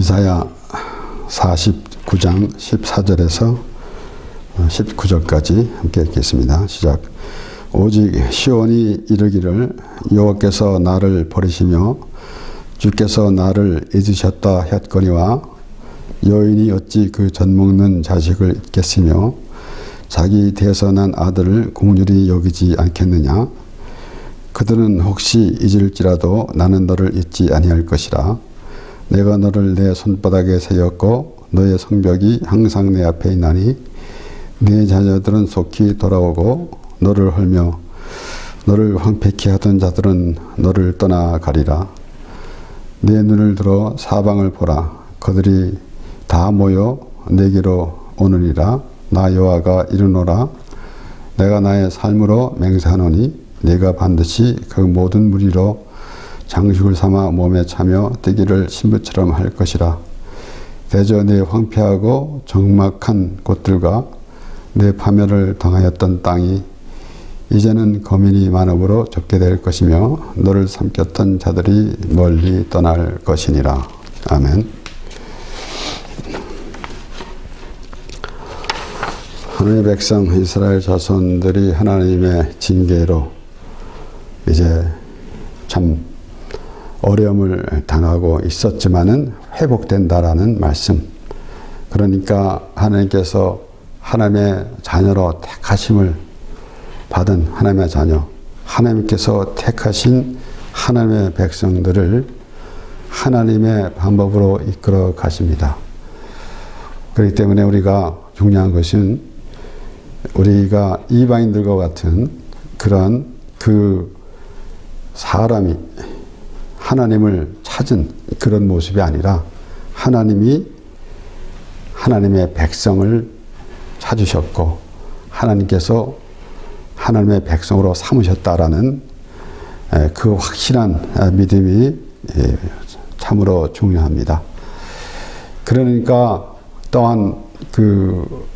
이사야 49장 14절에서 19절까지 함께 읽겠습니다. 시작. 오직 시온이 이르기를 여호와께서 나를 버리시며 주께서 나를 잊으셨다 했거니와 여인이 어찌 그 젖먹는 자식을 잊겠으며 자기 대선한 아들을 긍휼히 여기지 않겠느냐. 그들은 혹시 잊을지라도 나는 너를 잊지 아니할 것이라. 내가 너를 내 손바닥에 세웠고 너의 성벽이 항상 내 앞에 있나니 내 자녀들은 속히 돌아오고 너를 헐며 너를 황폐케 하던 자들은 너를 떠나가리라. 내 눈을 들어 사방을 보라. 그들이 다 모여 내게로 오느니라. 나 여호와가 이르노라. 내가 나의 삶으로 맹세하노니 내가 반드시 그 모든 무리로 장식을 삼아 몸에 차며 뛰기를 신부처럼 할 것이라. 대저 내 황폐하고 적막한 곳들과 내 파멸을 당하였던 땅이 이제는 거민이 많음으로 좁게 될 것이며 너를 삼켰던 자들이 멀리 떠날 것이니라. 아멘. 하나님의 백성 이스라엘 자손들이 하나님의 징계로 이제 참 어려움을 당하고 있었지만은 회복된다라는 말씀. 그러니까 하나님께서 하나님의 자녀로 택하심을 받은 하나님의 자녀, 하나님께서 택하신 하나님의 백성들을 하나님의 방법으로 이끌어 가십니다. 그렇기 때문에 우리가 중요한 것은 우리가 이방인들과 같은 그런 그 사람이 하나님을 찾은 그런 모습이 아니라 하나님이 하나님의 백성을 찾으셨고 하나님께서 하나님의 백성으로 삼으셨다라는 그 확실한 믿음이 참으로 중요합니다. 그러니까 또한 그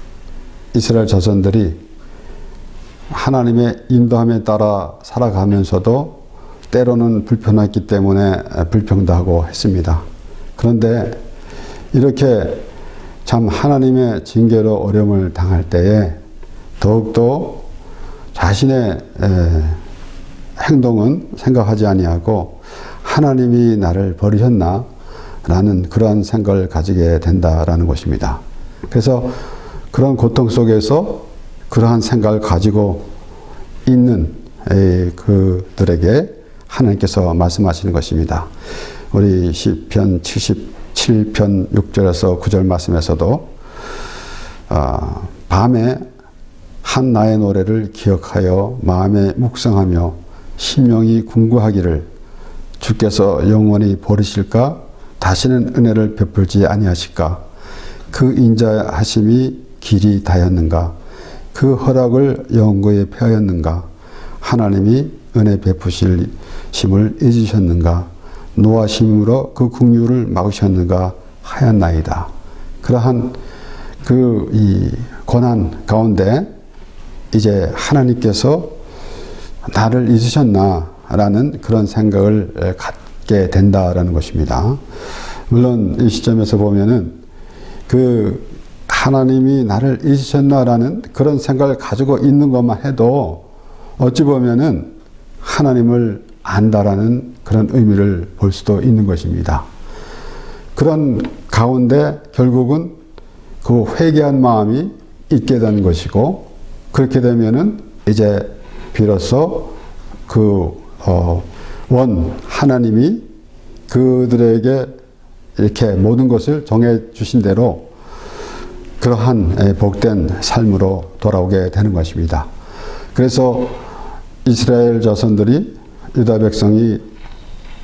이스라엘 자손들이 하나님의 인도함에 따라 살아가면서도 때로는 불편했기 때문에 불평도 하고 했습니다. 그런데 이렇게 참 하나님의 징계로 어려움을 당할 때에 더욱더 자신의 행동은 생각하지 아니하고 하나님이 나를 버리셨나 라는 그러한 생각을 가지게 된다라는 것입니다. 그래서 그런 고통 속에서 그러한 생각을 가지고 있는 그들에게 하나님께서 말씀하시는 것입니다. 우리 시편 77편 6절에서 9절 말씀에서도 밤에 한 나의 노래를 기억하여 마음에 묵상하며 심령이 궁구하기를 주께서 영원히 버리실까 다시는 은혜를 베풀지 아니하실까 그 인자하심이 길이 다였는가 그 허락을 영구에 폐하였는가 하나님이 은혜 베푸실 심을 잊으셨는가 노하심으로 그 긍휼을 막으셨는가 하였나이다. 그러한 그 이 고난 가운데 이제 하나님께서 나를 잊으셨나라는 그런 생각을 갖게 된다라는 것입니다. 물론 이 시점에서 보면은 그 하나님이 나를 잊으셨나라는 그런 생각을 가지고 있는 것만 해도 어찌 보면은 하나님을 안다라는 그런 의미를 볼 수도 있는 것입니다. 그런 가운데 결국은 그 회개한 마음이 있게 된 것이고 그렇게 되면은 이제 비로소 그 하나님이 그들에게 이렇게 모든 것을 정해 주신 대로 그러한 복된 삶으로 돌아오게 되는 것입니다. 그래서 이스라엘 자손들이 유다 백성이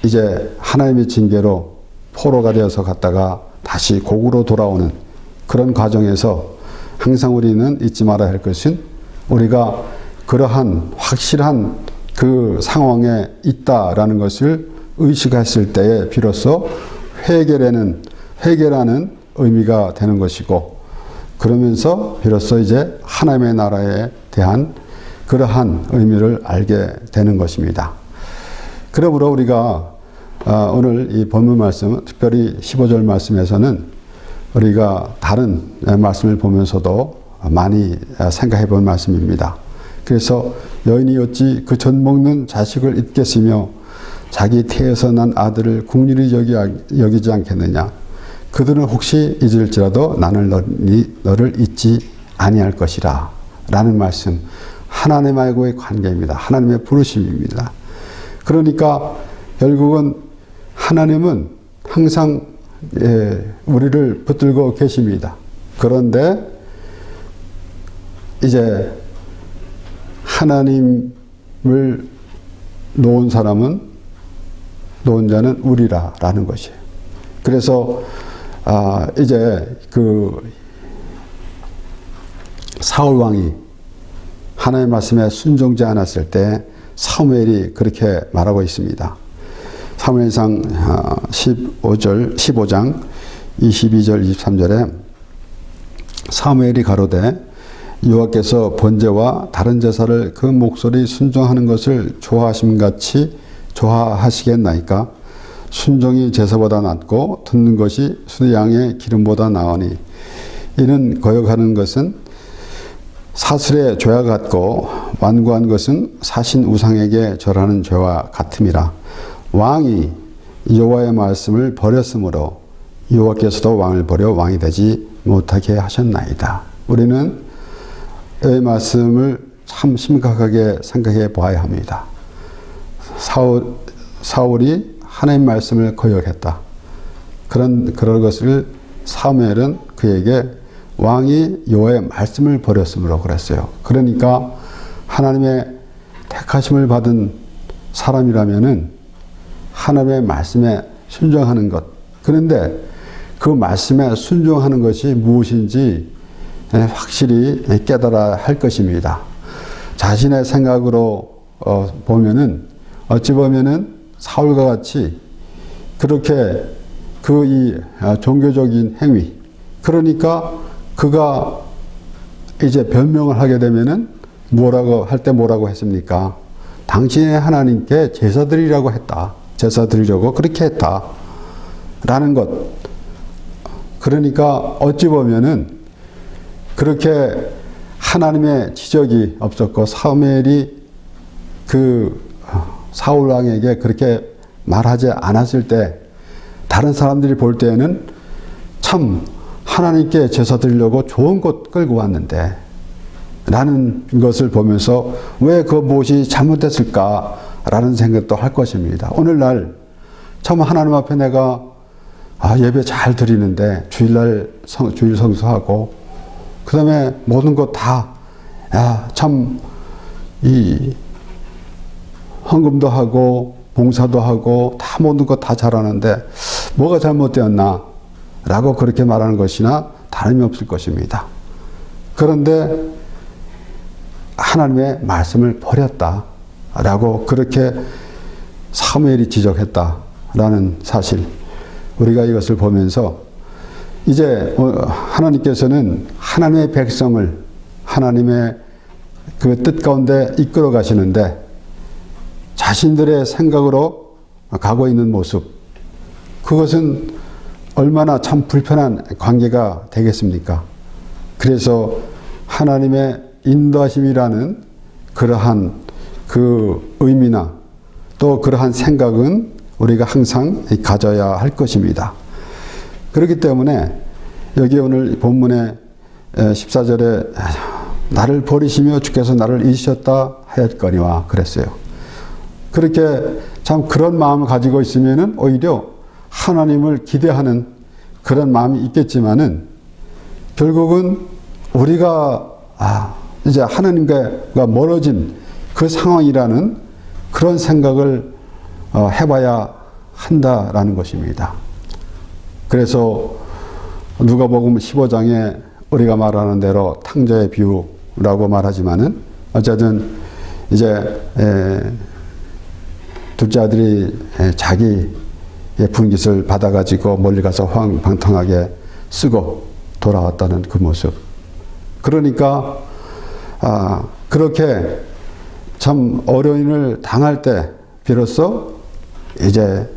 이제 하나님의 징계로 포로가 되어서 갔다가 다시 고국으로 돌아오는 그런 과정에서 항상 우리는 잊지 말아야 할 것은 우리가 그러한 확실한 그 상황에 있다라는 것을 의식했을 때에 비로소 회개라는 의미가 되는 것이고 그러면서 비로소 이제 하나님의 나라에 대한 그러한 의미를 알게 되는 것입니다. 그러므로 우리가 오늘 이 본문 말씀, 특별히 15절 말씀에서는 우리가 다른 말씀을 보면서도 많이 생각해 본 말씀입니다. 그래서 여인이 어찌 그 젖 먹는 자식을 잊겠으며 자기 태에서 난 아들을 국률이 여기지 않겠느냐. 그들은 혹시 잊을지라도 나는 너를 잊지 아니할 것이라. 라는 말씀. 하나님하고의 관계입니다. 하나님의 부르심입니다. 그러니까 결국은 하나님은 항상 우리를 붙들고 계십니다. 그런데 이제 하나님을 놓은 자는 우리라라는 것이에요. 그래서 이제 그 사울 왕이 하나님의 말씀에 순종지 않았을 때 사무엘이 그렇게 말하고 있습니다. 사무엘상 15장 22절 23절에 사무엘이 가로되 여호와께서 번제와 다른 제사를 그 목소리 순종하는 것을 좋아하심같이 좋아하시겠나이까? 순종이 제사보다 낫고 듣는 것이 수양의 기름보다 나으니 이는 거역하는 것은 사슬의 죄와 같고 완고한 것은 사신 우상에게 절하는 죄와 같음이라. 왕이 여호와의 말씀을 버렸으므로 여호와께서도 왕을 버려 왕이 되지 못하게 하셨나이다. 우리는 이 말씀을 참 심각하게 생각해 봐야 합니다. 사울이 하나님 말씀을 거역했다. 그런 것을 사무엘은 그에게 왕이 여호와의 말씀을 버렸으므로 그랬어요. 그러니까 하나님의 택하심을 받은 사람이라면은 하나님의 말씀에 순종하는 것. 그런데 그 말씀에 순종하는 것이 무엇인지 확실히 깨달아야 할 것입니다. 자신의 생각으로 보면은 어찌 보면은 사울과 같이 그렇게 이 종교적인 행위, 그러니까 그가 이제 변명을 하게 되면은 뭐라고 했습니까? 당신의 하나님께 제사 드리라고 했다. 제사 드리려고 그렇게 했다. 라는 것. 그러니까 어찌 보면은 그렇게 하나님의 지적이 없었고 사무엘이 그 사울 왕에게 그렇게 말하지 않았을 때 다른 사람들이 볼 때에는 참 하나님께 제사 드리려고 좋은 곳 끌고 왔는데 라는 것을 보면서 왜 그 무엇이 잘못됐을까라는 생각도 할 것입니다. 오늘날 참 하나님 앞에 내가 예배 잘 드리는데 주일 성수하고 그 다음에 모든 것 다 참 이 헌금도 하고 봉사도 하고 다 모든 것 다 잘하는데 뭐가 잘못되었나 라고 그렇게 말하는 것이나 다름이 없을 것입니다. 그런데 하나님의 말씀을 버렸다 라고 그렇게 사무엘이 지적했다라는 사실, 우리가 이것을 보면서 이제 하나님께서는 하나님의 백성을 하나님의 그 뜻 가운데 이끌어 가시는데 자신들의 생각으로 가고 있는 모습, 그것은 얼마나 참 불편한 관계가 되겠습니까? 그래서 하나님의 인도하심이라는 그러한 그 의미나 또 그러한 생각은 우리가 항상 가져야 할 것입니다. 그렇기 때문에 여기 오늘 본문의 14절에 나를 버리시며 주께서 나를 잊으셨다 하였거니와 그랬어요. 그렇게 참 그런 마음을 가지고 있으면은 오히려 하나님을 기대하는 그런 마음이 있겠지만은 결국은 우리가 이제 하나님과 멀어진 그 상황이라는 그런 생각을 해봐야 한다라는 것입니다. 그래서 누가복음 15장에 우리가 말하는 대로 탕자의 비유라고 말하지만은 어쨌든 이제 둘째 아들이 자기의 분깃을 받아가지고 멀리 가서 황방탕하게 쓰고 돌아왔다는 그 모습. 그러니까 그렇게 참 어려움을 당할 때 비로소 이제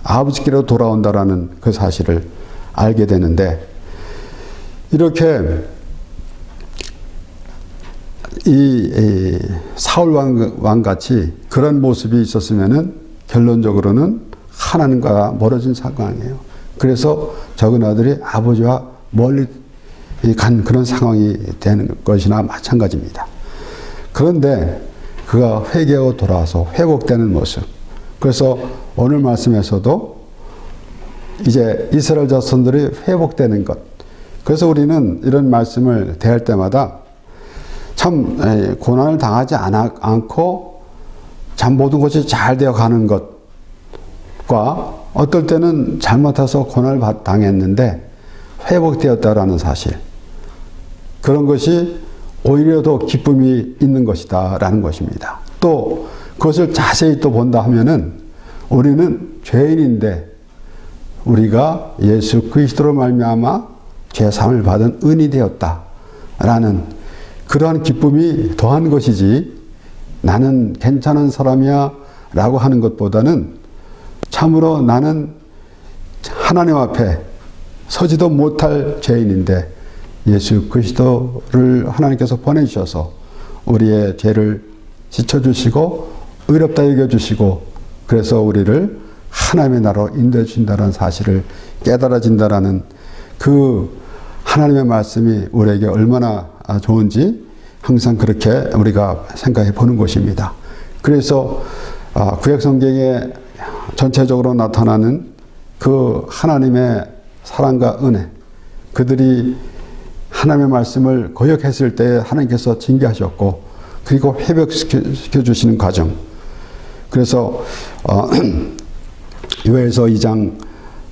아버지께로 돌아온다라는 그 사실을 알게 되는데, 이렇게 이 사울 왕같이 그런 모습이 있었으면은 결론적으로는 하나님과 멀어진 상황이에요. 그래서 적은 아들이 아버지와 멀리 간 그런 상황이 되는 것이나 마찬가지입니다. 그런데 그가 회개하고 돌아와서 회복되는 모습. 그래서 오늘 말씀에서도 이제 이스라엘 자손들이 회복되는 것. 그래서 우리는 이런 말씀을 대할 때마다 참 고난을 당하지 않고 참 모든 것이 잘 되어 가는 것과 어떨 때는 잘못해서 고난을 당했는데 회복되었다라는 사실. 그런 것이 오히려 더 기쁨이 있는 것이다 라는 것입니다. 또 그것을 자세히 또 본다 하면은 우리는 죄인인데 우리가 예수 그리스도로 말미암아 죄사함을 받은 은이 되었다라는 그러한 기쁨이 더한 것이지, 나는 괜찮은 사람이야 라고 하는 것보다는 참으로 나는 하나님 앞에 서지도 못할 죄인인데 예수 그리스도를 하나님께서 보내주셔서 우리의 죄를 씻어주시고 의롭다 여겨주시고, 그래서 우리를 하나님의 나라로 인도해 주신다는 사실을 깨달아진다라는 그 하나님의 말씀이 우리에게 얼마나 좋은지 항상 그렇게 우리가 생각해 보는 것입니다. 그래서 구약 성경에 전체적으로 나타나는 그 하나님의 사랑과 은혜, 그들이 하나님의 말씀을 거역했을 때 하나님께서 징계하셨고 그리고 회복시켜 주시는 과정. 그래서 요엘서 2장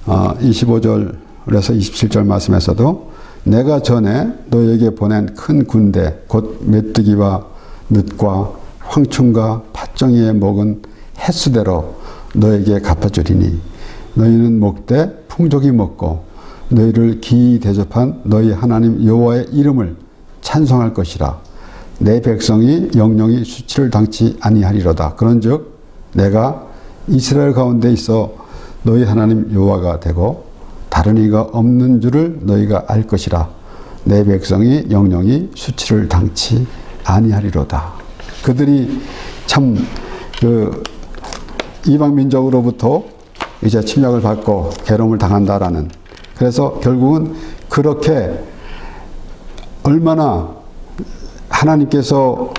25절에서 27절 말씀에서도 내가 전에 너에게 보낸 큰 군대 곧 메뚜기와 늑과 황충과 팥정이의 먹은 횟수대로 너에게 갚아주리니 너희는 먹되 풍족히 먹고 너희를 기이 대접한 너희 하나님 여호와의 이름을 찬송할 것이라. 내 백성이 영영이 수치를 당치 아니하리로다. 그런즉 내가 이스라엘 가운데 있어 너희 하나님 여호와가 되고 다른 이가 없는 줄을 너희가 알 것이라. 내 백성이 영영이 수치를 당치 아니하리로다. 그들이 참 그 이방 민족으로부터 이제 침략을 받고 괴로움을 당한다라는, 그래서 결국은 그렇게 얼마나 하나님께서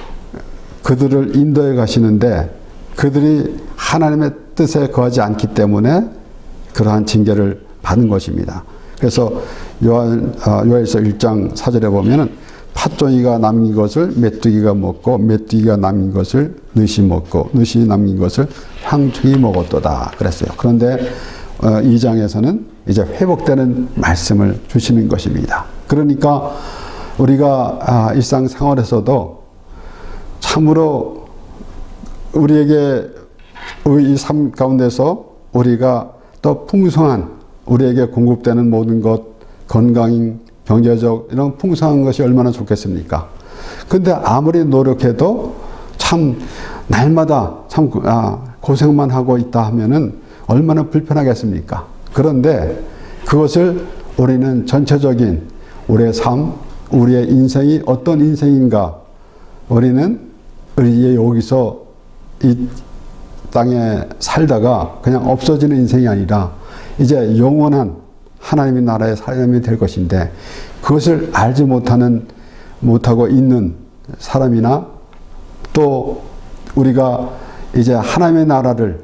그들을 인도해 가시는데 그들이 하나님의 뜻에 거하지 않기 때문에 그러한 징계를 받은 것입니다. 그래서 요엘서 1장 4절에 보면은 팥종이가 남긴 것을 메뚜기가 먹고 메뚜기가 남긴 것을 늑이 먹고 늑이 남긴 것을 황충이 먹었도다 그랬어요. 그런데 2장에서는 이제 회복되는 말씀을 주시는 것입니다. 그러니까 우리가 일상생활에서도 참으로 우리에게 이 삶 가운데서 우리가 또 풍성한 우리에게 공급되는 모든 것, 건강, 경제적 이런 풍성한 것이 얼마나 좋겠습니까? 근데 아무리 노력해도 참 날마다 참 고생만 하고 있다 하면은 얼마나 불편하겠습니까? 그런데 그것을 우리는 전체적인 우리의 삶, 우리의 인생이 어떤 인생인가, 우리는 우리의 여기서 이 땅에 살다가 그냥 없어지는 인생이 아니라 이제 영원한 하나님의 나라의 사람이 될 것인데, 그것을 알지 못하고 있는 사람이나 또 우리가 이제 하나님의 나라를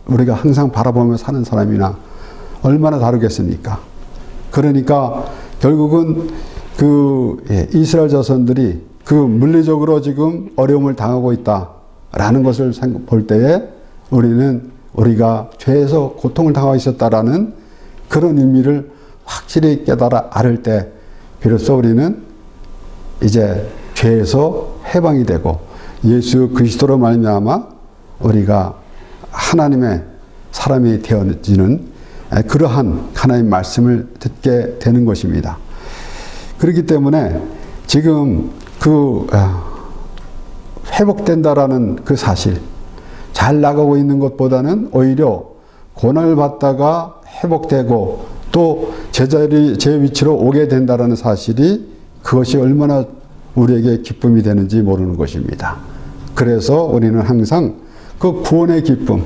우리가 항상 바라보며 사는 사람이나 얼마나 다르겠습니까? 그러니까 결국은 그 이스라엘 자손들이 그 물리적으로 지금 어려움을 당하고 있다라는 것을 볼 때에 우리는 우리가 죄에서 고통을 당하고 있었다라는 그런 의미를 확실히 깨달아 알을 때 비로소 우리는 이제 죄에서 해방이 되고 예수 그리스도로 말미암아 우리가 하나님의 사람이 되어지는 그러한 하나님의 말씀을 듣게 되는 것입니다. 그렇기 때문에 지금 그 회복된다라는 그 사실, 잘 나가고 있는 것보다는 오히려 고난을 받다가 회복되고 또 제자리 제 위치로 오게 된다는 사실이 그것이 얼마나 우리에게 기쁨이 되는지 모르는 것입니다. 그래서 우리는 항상 그 구원의 기쁨,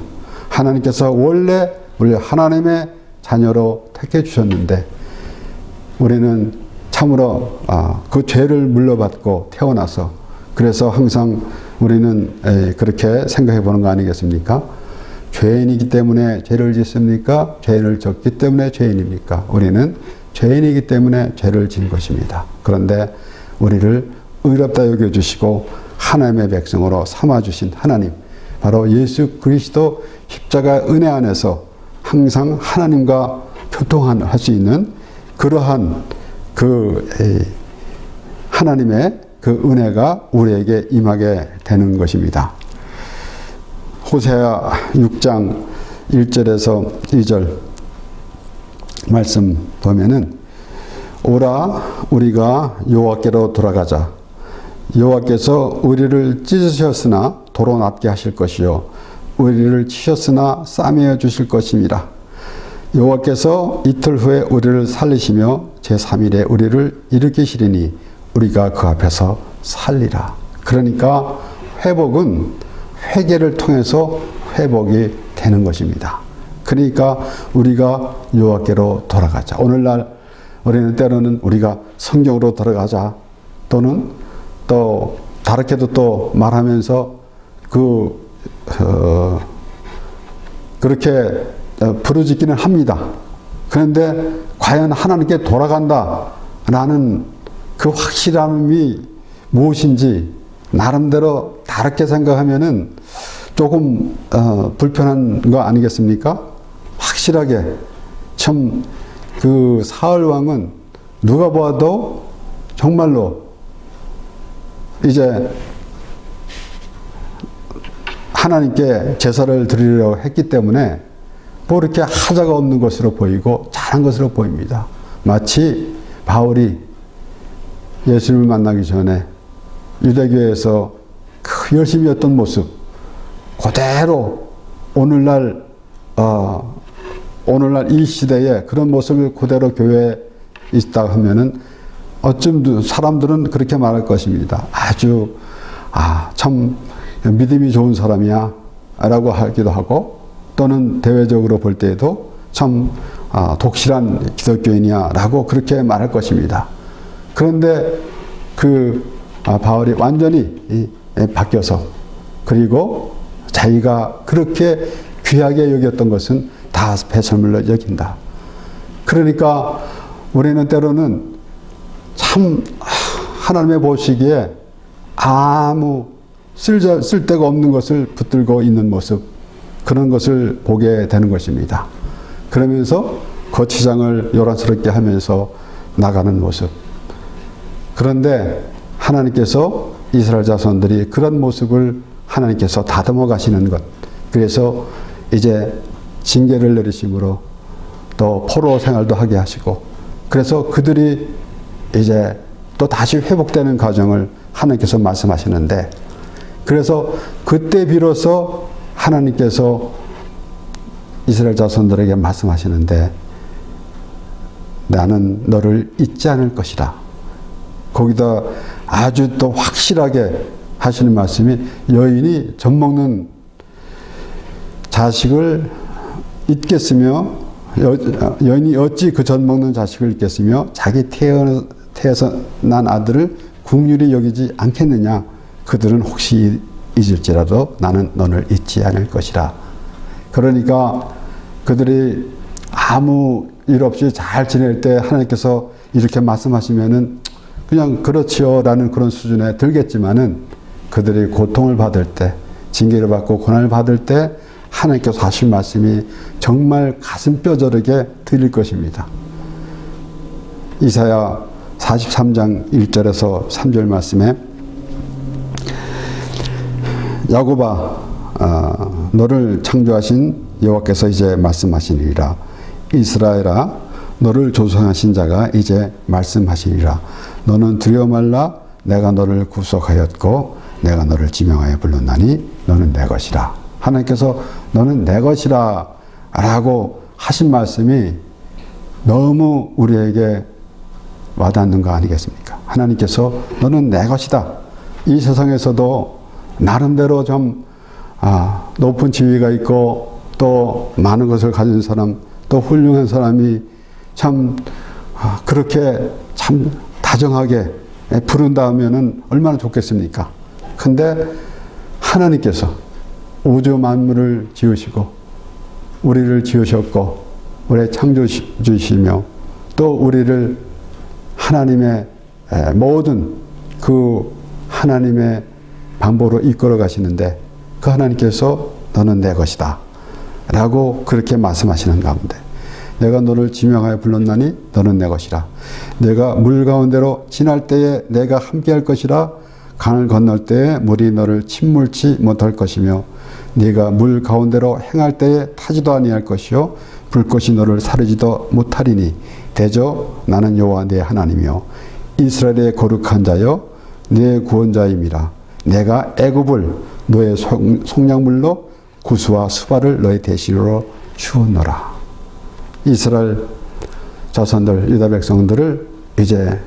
하나님께서 원래 우리 하나님의 자녀로 택해 주셨는데 우리는 참으로 그 죄를 물려받고 태어나서 그래서 항상 우리는 그렇게 생각해 보는 거 아니겠습니까? 죄인이기 때문에 죄를 짓습니까? 죄를 졌기 때문에 죄인입니까? 우리는 죄인이기 때문에 죄를 진 것입니다. 그런데 우리를 의롭다 여겨주시고 하나님의 백성으로 삼아주신 하나님, 바로 예수 그리스도 십자가 은혜 안에서 항상 하나님과 교통할 수 있는 그러한 그 하나님의 그 은혜가 우리에게 임하게 되는 것입니다. 호세아 6장 1절에서 2절 말씀 보면은 오라 우리가 여호와께로 돌아가자. 여호와께서 우리를 찢으셨으나 도로 낫게 하실 것이요 우리를 치셨으나 싸매어 주실 것임이라. 여호와께서 이틀 후에 우리를 살리시며 제3일에 우리를 일으키시리니 우리가 그 앞에서 살리라. 그러니까 회복은 회개를 통해서 회복이 되는 것입니다. 그러니까 우리가 여호와께로 돌아가자. 오늘날 우리는 때로는 우리가 성경으로 돌아가자 또는 또 다르게도 또 말하면서 그렇게 부르짖기는 합니다. 그런데 과연 하나님께 돌아간다라는 그 확실함이 무엇인지 나름대로 다르게 생각하면은 조금 불편한 거 아니겠습니까? 확실하게 참 그 사울 왕은 누가 봐도 정말로 이제 하나님께 제사를 드리려고 했기 때문에 뭐 이렇게 하자가 없는 것으로 보이고 잘한 것으로 보입니다. 마치 바울이 예수님을 만나기 전에 유대교회에서 그 열심히 했던 모습 그대로 오늘날 이 시대에 그런 모습을 그대로 교회에 있다 하면은 어쩜 사람들은 그렇게 말할 것입니다. 아주 참 믿음이 좋은 사람이야 라고 하기도 하고 또는 대외적으로 볼 때에도 참 독실한 기독교인이야 라고 그렇게 말할 것입니다. 그런데 바울이 완전히 바뀌어서 그리고 자기가 그렇게 귀하게 여겼던 것은 다 배설물로 여긴다. 그러니까 우리는 때로는 참 하나님의 보시기에 아무 쓸데가 없는 것을 붙들고 있는 모습 그런 것을 보게 되는 것입니다. 그러면서 거치장을 요란스럽게 하면서 나가는 모습. 그런데 하나님께서 이스라엘 자손들이 그런 모습을 하나님께서 다듬어 가시는 것. 그래서 이제 징계를 내리심으로 또 포로 생활도 하게 하시고 그래서 그들이 이제 또 다시 회복되는 과정을 하나님께서 말씀하시는데 그래서 그때 비로소 하나님께서 이스라엘 자손들에게 말씀하시는데 나는 너를 잊지 않을 것이라. 거기다 아주 또 확실하게 하시는 말씀이 여인이 젖 먹는 자식을 잊겠으며 여인이 어찌 그 젖 먹는 자식을 잊겠으며 자기 태에서 난 아들을 긍휼히 여기지 않겠느냐. 그들은 혹시 잊을지라도 나는 너를 잊지 않을 것이라. 그러니까 그들이 아무 일 없이 잘 지낼 때 하나님께서 이렇게 말씀하시면은 그냥 그렇지요 라는 그런 수준에 들겠지만은 그들이 고통을 받을 때 징계를 받고 고난을 받을 때 하나님께서 하신 말씀이 정말 가슴 뼈저리게 들릴 것입니다. 이사야 43장 1절에서 3절 말씀에 야곱아 너를 창조하신 여호와께서 이제 말씀하시니라. 이스라엘아 너를 조성하신 자가 이제 말씀하시니라. 너는 두려워 말라. 내가 너를 구속하였고 내가 너를 지명하여 불렀나니 너는 내 것이라. 하나님께서 너는 내 것이라 라고 하신 말씀이 너무 우리에게 와닿는 거 아니겠습니까? 하나님께서 너는 내 것이다. 이 세상에서도 나름대로 좀 높은 지위가 있고 또 많은 것을 가진 사람, 또 훌륭한 사람이 참 그렇게 참 다정하게 부른다 하면은 얼마나 좋겠습니까? 근데 하나님께서 우주 만물을 지으시고 우리를 지으셨고 우리 창조주시며 또 우리를 하나님의 모든 그 하나님의 방법으로 이끌어 가시는데 그 하나님께서 너는 내 것이다 라고 그렇게 말씀하시는 가운데 내가 너를 지명하여 불렀나니 너는 내 것이라. 내가 물 가운데로 지날 때에 내가 함께할 것이라. 강을 건널 때에 물이 너를 침몰치 못할 것이며 네가 물 가운데로 행할 때에 타지도 아니할 것이요 불꽃이 너를 사르지도 못하리니 대저 나는 여호와 네 하나님이요 이스라엘의 거룩한 자여 네 구원자임이라. 내가 애굽을 너의 속량물로 구스와 수발을 너의 대신으로 주었노라. 이스라엘 자손들 유다 백성들을 이제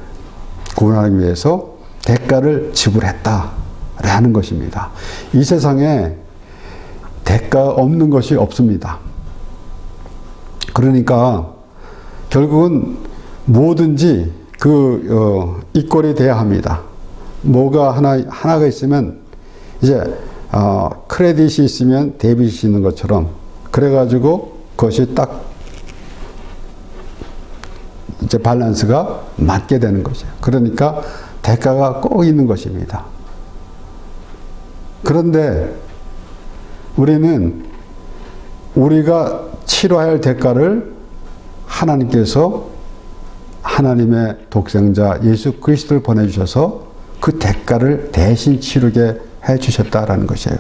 구원하기 위해서 대가를 지불했다라는 것입니다. 이 세상에 대가 없는 것이 없습니다. 그러니까 결국은 뭐든지 이꼴이 돼야 합니다. 뭐가 하나가 있으면 이제 크레딧이 있으면 데빗이 있는 것처럼 그래가지고 그것이 딱 이제 밸런스가 맞게 되는 것이에요. 그러니까 대가가 꼭 있는 것입니다. 그런데 우리는 우리가 치러야 할 대가를 하나님께서 하나님의 독생자 예수 그리스도를 보내주셔서 그 대가를 대신 치르게 해주셨다라는 것이에요.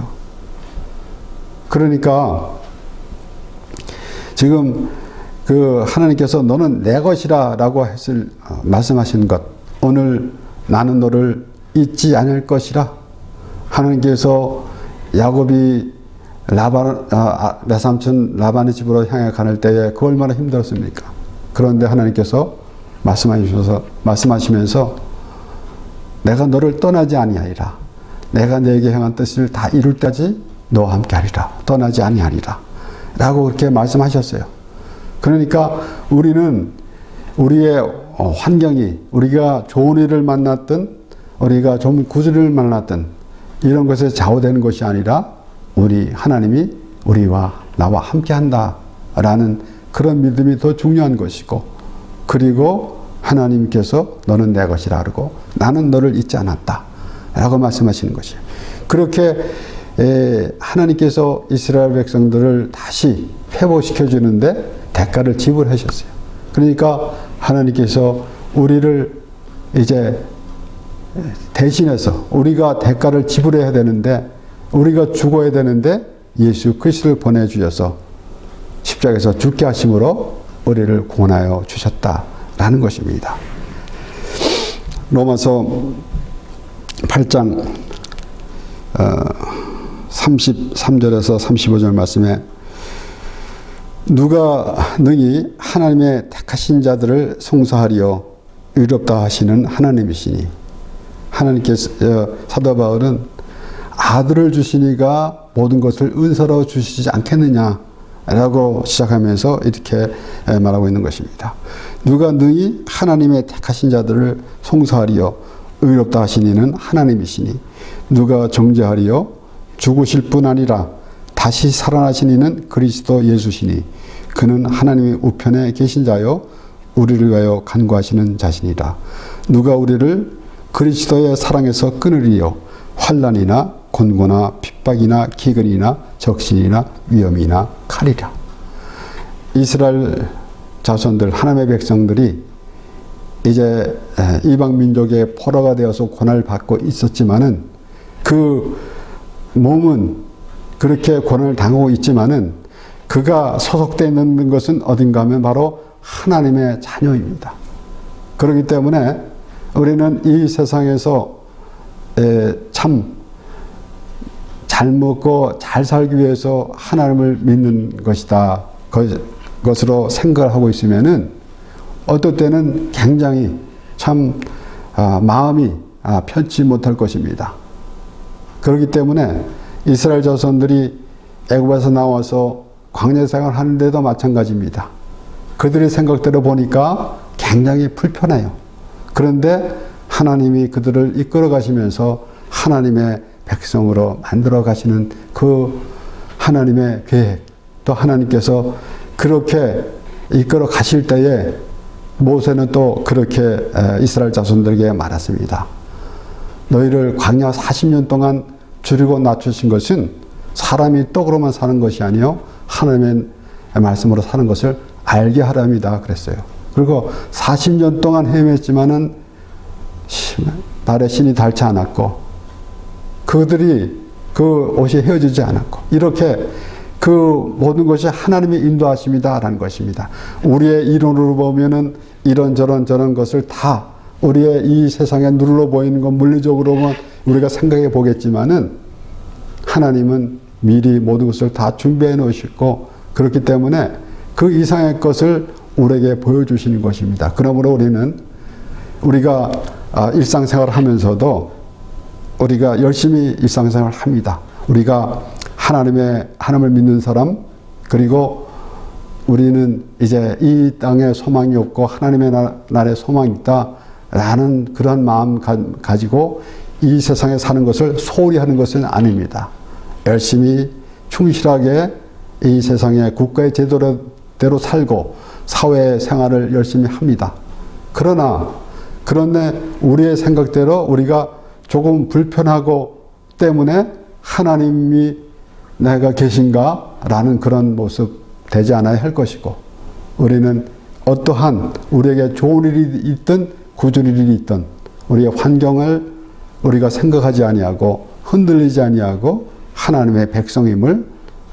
그러니까 지금 하나님께서 너는 내 것이라 라고 말씀하신 것, 오늘 나는 너를 잊지 않을 것이라. 하나님께서 야곱이 내 삼촌 라반의 집으로 향해 가는 때에 그 얼마나 힘들었습니까? 그런데 하나님께서 말씀하시면서 내가 너를 떠나지 아니하리라. 내가 내게 향한 뜻을 다 이룰 때까지 너와 함께 하리라. 떠나지 아니하리라. 라고 그렇게 말씀하셨어요. 그러니까 우리는 우리의 환경이 우리가 좋은 일을 만났든 우리가 좋은 구주를 만났든 이런 것에 좌우되는 것이 아니라 우리 하나님이 우리와 나와 함께 한다라는 그런 믿음이 더 중요한 것이고 그리고 하나님께서 너는 내 것이라 그러고 나는 너를 잊지 않았다 라고 말씀하시는 것이에요. 그렇게 하나님께서 이스라엘 백성들을 다시 회복시켜 주는데 대가를 지불하셨어요. 그러니까 하나님께서 우리를 이제 대신해서 우리가 대가를 지불해야 되는데 우리가 죽어야 되는데 예수 그리스도를 보내주셔서 십자가에서 죽게 하심으로 우리를 구원하여 주셨다라는 것입니다. 로마서 8장 33절에서 35절 말씀에 누가 능히 하나님의 택하신 자들을 송사하리요 의롭다 하시는 하나님이시니 하나님께서 사도 바울은 아들을 주시니가 모든 것을 은사로 주시지 않겠느냐라고 시작하면서 이렇게 말하고 있는 것입니다. 누가 능히 하나님의 택하신 자들을 송사하리요 의롭다 하시니는 하나님이시니 누가 정죄하리요 죽으실 뿐 아니라 다시 살아나시니는 그리스도 예수시니 그는 하나님의 우편에 계신 자요 우리를 위하여 간구하시는 자신이라. 누가 우리를 그리스도의 사랑에서 끊으리요 환난이나 곤고나 핍박이나 기근이나 적신이나 위험이나 칼이라. 이스라엘 자손들 하나님의 백성들이 이제 이방 민족의 포로가 되어서 고난을 받고 있었지만은 그 몸은 그렇게 고난을 당하고 있지만은 그가 소속되어 있는 것은 어딘가 하면 바로 하나님의 자녀입니다. 그렇기 때문에 우리는 이 세상에서 참 잘 먹고 잘 살기 위해서 하나님을 믿는 것이다. 것으로 생각을 하고 있으면은 어떨 때는 굉장히 참 마음이 편치 못할 것입니다. 그렇기 때문에 이스라엘 자손들이 애굽에서 나와서 광야 생활을 하는데도 마찬가지입니다. 그들의 생각대로 보니까 굉장히 불편해요. 그런데 하나님이 그들을 이끌어 가시면서 하나님의 백성으로 만들어 가시는 그 하나님의 계획, 또 하나님께서 그렇게 이끌어 가실 때에 모세는 또 그렇게 이스라엘 자손들에게 말했습니다. 너희를 광야 40년 동안 줄이고 낮추신 것은 사람이 떡으로만 사는 것이 아니요 하나님의 말씀으로 사는 것을 알게 하랍니다. 그랬어요. 그리고 40년 동안 헤맸지만은 달에 신이 닳지 않았고 그들이 그 옷이 헤어지지 않았고 이렇게 그 모든 것이 하나님의 인도하심이다라는 것입니다. 우리의 이론으로 보면은 이런저런 저런 것을 다 우리의 이 세상에 눈으로 보이는 건 물리적으로만 우리가 생각해 보겠지만은 하나님은 미리 모든 것을 다 준비해 놓으시고 그렇기 때문에 그 이상의 것을 우리에게 보여주시는 것입니다. 그러므로 우리가 일상생활을 하면서도 우리가 열심히 일상생활을 합니다. 우리가 하나님을 믿는 사람, 그리고 우리는 이제 이 땅에 소망이 없고 하나님의 나라에 소망이 있다라는 그런 마음 가지고 이 세상에 사는 것을 소홀히 하는 것은 아닙니다. 열심히 충실하게 이 세상에 국가의 제도대로 살고 사회 생활을 열심히 합니다. 그런데 우리의 생각대로 우리가 조금 불편하고 때문에 하나님이 내가 계신가? 라는 그런 모습 되지 않아야 할 것이고 우리는 어떠한 우리에게 좋은 일이 있든 구준 일이 있든 우리의 환경을 우리가 생각하지 아니하고 흔들리지 아니하고 하나님의 백성임을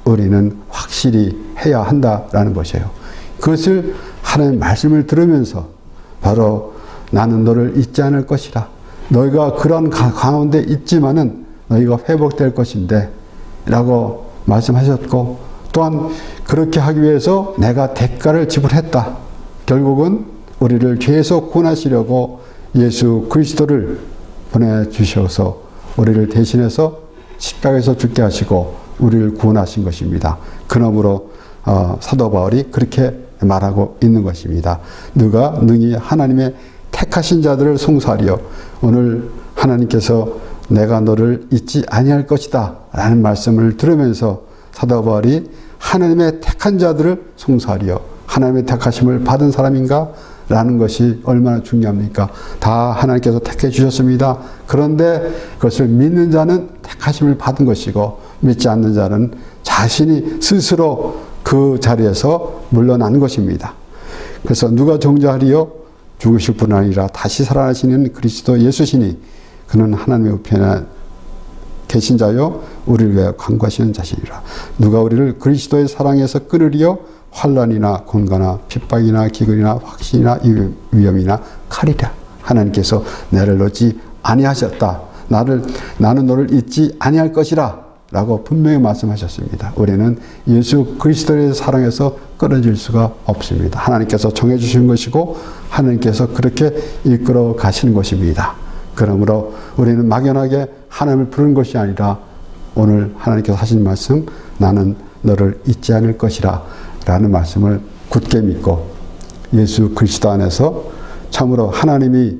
우리는 확실히 해야 한다라는 것이에요. 그것을 하나님의 말씀을 들으면서 바로 나는 너를 잊지 않을 것이라. 너희가 그런 가운데 있지만은 너희가 회복될 것인데 라고 말씀하셨고 또한 그렇게 하기 위해서 내가 대가를 지불했다. 결국은 우리를 죄에서 구원하시려고 예수 그리스도를 보내주셔서 우리를 대신해서 십자가에서 죽게 하시고 우리를 구원하신 것입니다. 그러므로 사도 바울이 그렇게 말하고 있는 것입니다. 누가 능히 하나님의 택하신 자들을 송사하리요. 오늘 하나님께서 내가 너를 잊지 아니할 것이다 라는 말씀을 들으면서 사도 바울이 하나님의 택한 자들을 송사하리요. 하나님의 택하심을 받은 사람인가? 라는 것이 얼마나 중요합니까? 다 하나님께서 택해 주셨습니다. 그런데 그것을 믿는 자는 택하심을 받은 것이고 믿지 않는 자는 자신이 스스로 그 자리에서 물러난 것입니다. 그래서 누가 정죄하리요? 죽으실 뿐 아니라 다시 살아나시는 그리스도 예수시니 그는 하나님의 우편에 계신 자요 우리를 위하여 간구하시는 자시니라. 누가 우리를 그리스도의 사랑에서 끊으리요? 환난이나 곤고나 핍박이나 기근이나 확신이나 위험이나 칼이라. 하나님께서 나를 놓지 아니하셨다. 나는 너를 잊지 아니할 것이라 라고 분명히 말씀하셨습니다. 우리는 예수 그리스도의 사랑에서 끊어질 수가 없습니다. 하나님께서 정해주신 것이고 하나님께서 그렇게 이끌어 가시는 것입니다. 그러므로 우리는 막연하게 하나님을 부르는 것이 아니라 오늘 하나님께서 하신 말씀 나는 너를 잊지 않을 것이라 라는 말씀을 굳게 믿고 예수 그리스도 안에서 참으로 하나님이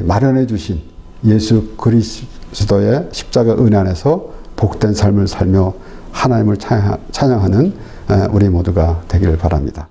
마련해 주신 예수 그리스도의 십자가 은혜 안에서 복된 삶을 살며 하나님을 찬양하는 우리 모두가 되기를 바랍니다.